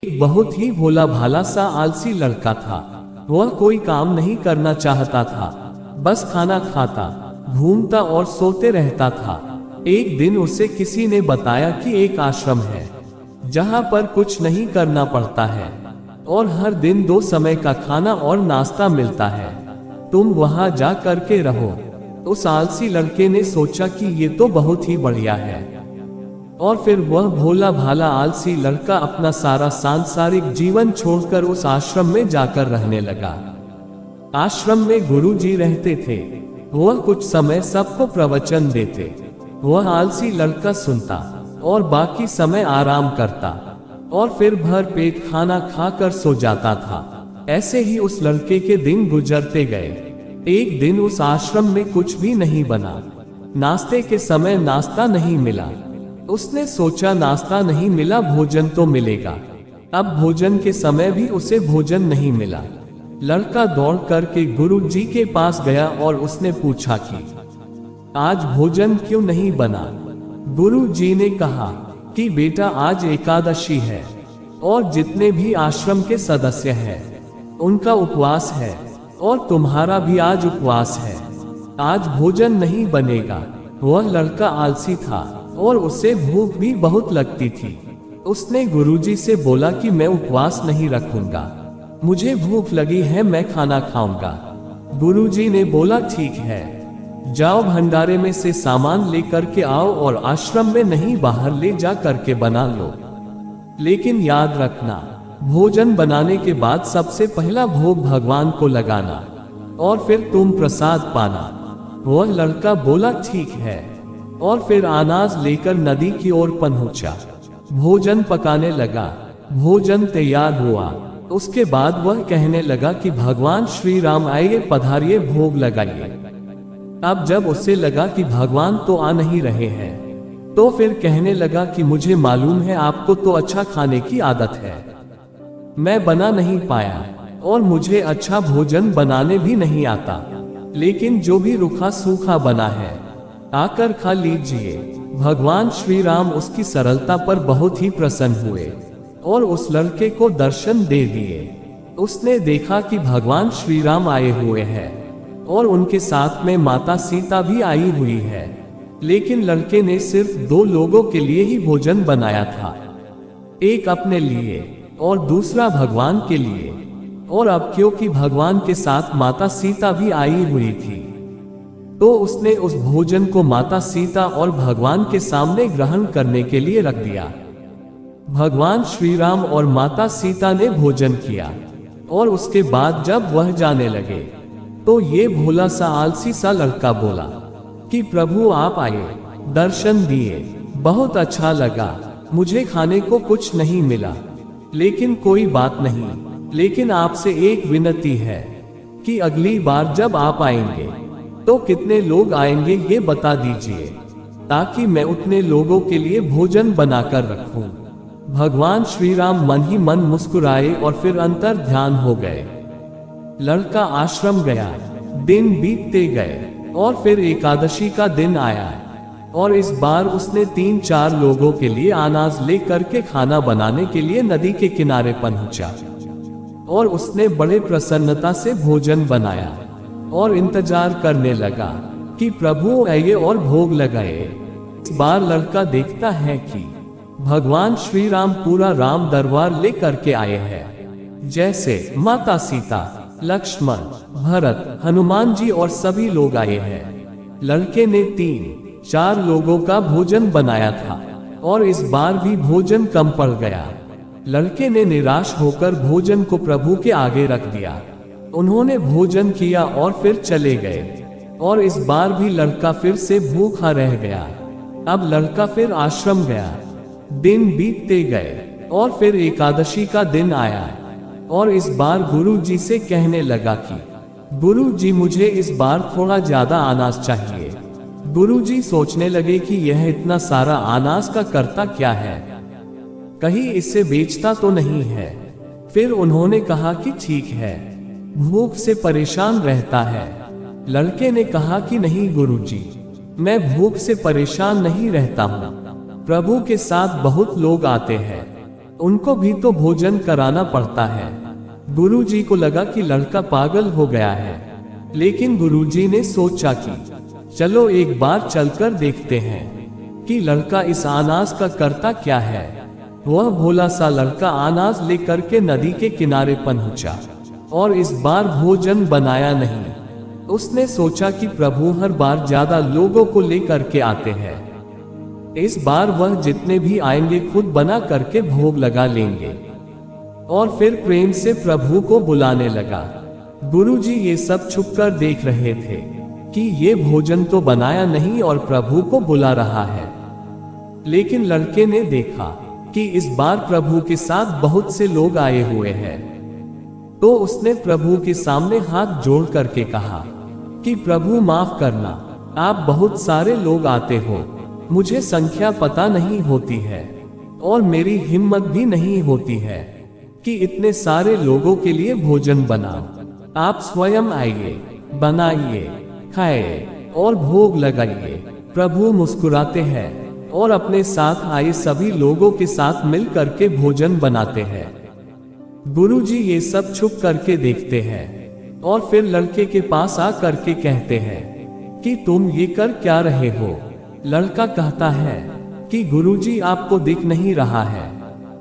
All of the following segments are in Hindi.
एक बहुत ही भोला भाला सा आलसी लड़का था। वह कोई काम नहीं करना चाहता था, बस खाना खाता, घूमता और सोते रहता था। एक दिन उसे किसी ने बताया कि एक आश्रम है जहाँ पर कुछ नहीं करना पड़ता है और हर दिन 2 समय का खाना और नाश्ता मिलता है। तुम वहाँ जा करके रहो। उस आलसी लड़के ने सोचा कि ये तो बहुत ही बढ़िया है, और फिर वह भोला भाला आलसी लड़का अपना सारा सांसारिक जीवन छोड़कर उस आश्रम में जाकर रहने लगा। आश्रम में गुरुजी रहते थे। वह कुछ समय सबको प्रवचन देते। वह आलसी लड़का सुनता और बाकी समय आराम करता और फिर भर पेट खाना खाकर सो जाता था। ऐसे ही उस लड़के के दिन गुजरते गए। एक दिन उस आश्रम में कुछ भी नहीं बना। नाश्ते के समय नाश्ता नहीं मिला। उसने सोचा नाश्ता नहीं मिला, भोजन तो मिलेगा। अब भोजन के समय भी उसे भोजन नहीं मिला। लड़का दौड़ करके गुरुजी के पास गया और उसने पूछा कि आज भोजन क्यों नहीं बना। गुरुजी ने कहा कि बेटा, आज एकादशी है और जितने भी आश्रम के सदस्य हैं उनका उपवास है और तुम्हारा भी आज उपवास है। आज भोजन नहीं बनेगा। वह लड़का आलसी था और उसे भूख भी बहुत लगती थी। उसने गुरुजी से बोला कि मैं उपवास नहीं रखूंगा, मुझे भूख लगी है, मैं खाना खाऊंगा। गुरुजी ने बोला ठीक है, जाओ भंडारे में से सामान लेकर के आओ और आश्रम में नहीं बाहर ले जा करके बना लो। लेकिन याद रखना, भोजन बनाने के बाद सबसे पहला भोग भगवान को लगाना और फिर तुम प्रसाद पाना। वह लड़का बोला ठीक है और फिर अनाज लेकर नदी की ओर पहुंचा। भोजन पकाने लगा। भोजन तैयार हुआ। उसके बाद वह कहने लगा कि भगवान श्री राम आइए, पधारिए, भोग लगाइए। अब जब उसे लगा कि भगवान तो आ नहीं रहे हैं, तो फिर कहने लगा कि मुझे मालूम है आपको तो अच्छा खाने की आदत है, मैं बना नहीं पाया और मुझे अच्छा भोजन बनाने भी नहीं आता, लेकिन जो भी रूखा सूखा बना है आकर खा लीजिए। भगवान श्री राम उसकी सरलता पर बहुत ही प्रसन्न हुए और उस लड़के को दर्शन दे दिए। उसने देखा कि भगवान श्री राम आए हुए हैं और उनके साथ में माता सीता भी आई हुई है, लेकिन लड़के ने सिर्फ 2 लोगों के लिए ही भोजन बनाया था, एक अपने लिए और दूसरा भगवान के लिए। और अब क्योंकि भगवान के साथ माता सीता भी आई हुई थी, तो उसने उस भोजन को माता सीता और भगवान के सामने ग्रहण करने के लिए रख दिया। भगवान श्री राम और माता सीता ने भोजन किया और उसके बाद जब वह जाने लगे, तो ये भोला सा आलसी सा लड़का बोला कि प्रभु आप आए, दर्शन दिए, बहुत अच्छा लगा। मुझे खाने को कुछ नहीं मिला, लेकिन कोई बात नहीं, लेकिन आपसे एक विनती है कि अगली बार जब आप आएंगे तो कितने लोग आएंगे ये बता दीजिए, ताकि मैं उतने लोगों के लिए भोजन बनाकर रखूं। भगवान श्री राम मन ही मन मुस्कुराए और फिर अंतर ध्यान हो गए। लड़का आश्रम गया। दिन बीतते गए और फिर एकादशी का दिन आया और इस बार उसने 3-4 लोगों के लिए अनाज ले करके खाना बनाने के लिए नदी के किनारे पहुंचा और उसने बड़े प्रसन्नता से भोजन बनाया और इंतजार करने लगा कि प्रभु आइए और भोग लगाए। इस बार लड़का देखता है कि भगवान श्री राम पूरा राम दरबार ले करके आए हैं, जैसे माता सीता, लक्ष्मण, भरत, हनुमान जी और सभी लोग आए हैं। लड़के ने 3-4 लोगों का भोजन बनाया था और इस बार भी भोजन कम पड़ गया। लड़के ने निराश होकर भोजन को प्रभु के आगे रख दिया। उन्होंने भोजन किया और फिर चले गए और इस बार भी लड़का फिर से भूखा रह गया। अब लड़का फिर आश्रम गया। दिन बीतते गए और फिर एकादशी का दिन आया और इस बार गुरुजी से कहने लगा कि गुरुजी, मुझे इस बार थोड़ा ज्यादा अनाज चाहिए। गुरुजी सोचने लगे कि यह इतना सारा अनाज का करता क्या है, कहीं इसे बेचता तो नहीं है। फिर उन्होंने कहा कि ठीक है, भूख से परेशान रहता है। लड़के ने कहा कि नहीं गुरुजी, मैं भूख से परेशान नहीं रहता हूँ, प्रभु के साथ बहुत लोग आते हैं उनको भी तो भोजन कराना पड़ता है। गुरुजी को लगा कि लड़का पागल हो गया है, लेकिन गुरुजी ने सोचा कि चलो एक बार चलकर देखते हैं कि लड़का इस अनाज का करता क्या है। वह भोला सा लड़का अनाज लेकर के नदी के किनारे पहुंचा और इस बार भोजन बनाया नहीं। उसने सोचा कि प्रभु हर बार ज्यादा लोगों को लेकर के आते हैं, इस बार वह जितने भी आएंगे खुद बना करके भोग लगा लेंगे। और फिर प्रेम से प्रभु को बुलाने लगा। गुरुजी ये सब छुपकर देख रहे थे कि ये भोजन तो बनाया नहीं और प्रभु को बुला रहा है। लेकिन लड़के ने देखा कि इस बार प्रभु के साथ बहुत से लोग आए हुए हैं, तो उसने प्रभु के सामने हाथ जोड़ करके कहा कि प्रभु माफ करना, आप बहुत सारे लोग आते हो, मुझे संख्या पता नहीं होती है और मेरी हिम्मत भी नहीं होती है कि इतने सारे लोगों के लिए भोजन बनाओ। आप स्वयं आइए, बनाइए, खाइए और भोग लगाइए। प्रभु मुस्कुराते हैं और अपने साथ आए सभी लोगों के साथ मिल करके भोजन बनाते हैं। गुरुजी ये सब छुप करके देखते हैं और फिर लड़के के पास आ करके कहते हैं कि तुम ये कर क्या रहे हो। लड़का कहता है कि गुरुजी आपको दिख नहीं रहा है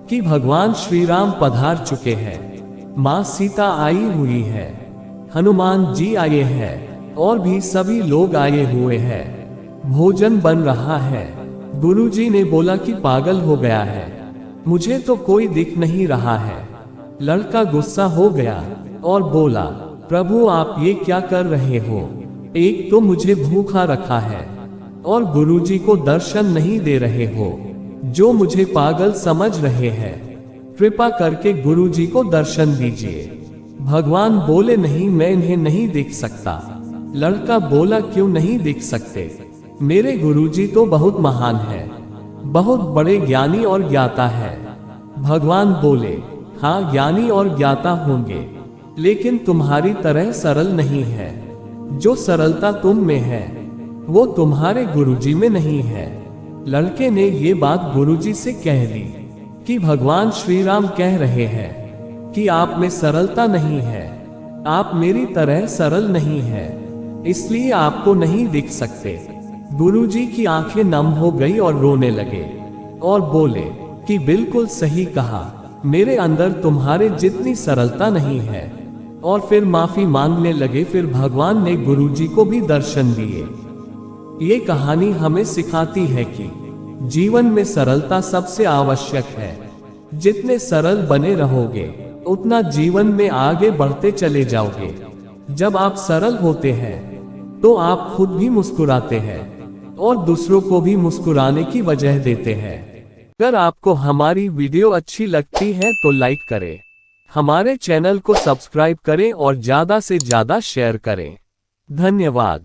कि भगवान श्री राम पधार चुके हैं, माँ सीता आई हुई है, हनुमान जी आए हैं और भी सभी लोग आए हुए हैं, भोजन बन रहा है। गुरुजी ने बोला कि पागल हो गया है, मुझे तो कोई दिख नहीं रहा है। लड़का गुस्सा हो गया और बोला, प्रभु आप ये क्या कर रहे हो, एक तो मुझे भूखा रखा है और गुरुजी को दर्शन नहीं दे रहे हो, जो मुझे पागल समझ रहे हैं, कृपा करके गुरुजी को दर्शन दीजिए। भगवान बोले नहीं, मैं इन्हें नहीं देख सकता। लड़का बोला, क्यों नहीं देख सकते, मेरे गुरुजी तो बहुत महान है, बहुत बड़े ज्ञानी और ज्ञाता है। भगवान बोले, हाँ ज्ञानी और ज्ञाता होंगे, लेकिन तुम्हारी तरह सरल नहीं है। जो सरलता तुम में है वो तुम्हारे गुरुजी में नहीं है। लड़के ने ये बात गुरुजी से कह दी कि भगवान श्री राम कह रहे हैं कि आप में सरलता नहीं है, आप मेरी तरह सरल नहीं है, इसलिए आपको नहीं दिख सकते। गुरुजी की आंखें नम हो गई और रोने लगे और बोले कि बिल्कुल सही कहा, मेरे अंदर तुम्हारे जितनी सरलता नहीं है। और फिर माफी मांगने लगे। फिर भगवान ने गुरुजी को भी दर्शन दिए। ये कहानी हमें सिखाती है कि जीवन में सरलता सबसे आवश्यक है। जितने सरल बने रहोगे उतना जीवन में आगे बढ़ते चले जाओगे। जब आप सरल होते हैं तो आप खुद भी मुस्कुराते हैं और दूसरों को भी मुस्कुराने की वजह देते हैं। अगर आपको हमारी वीडियो अच्छी लगती है तो लाइक करें, हमारे चैनल को सब्सक्राइब करें और ज्यादा से ज्यादा शेयर करें। धन्यवाद।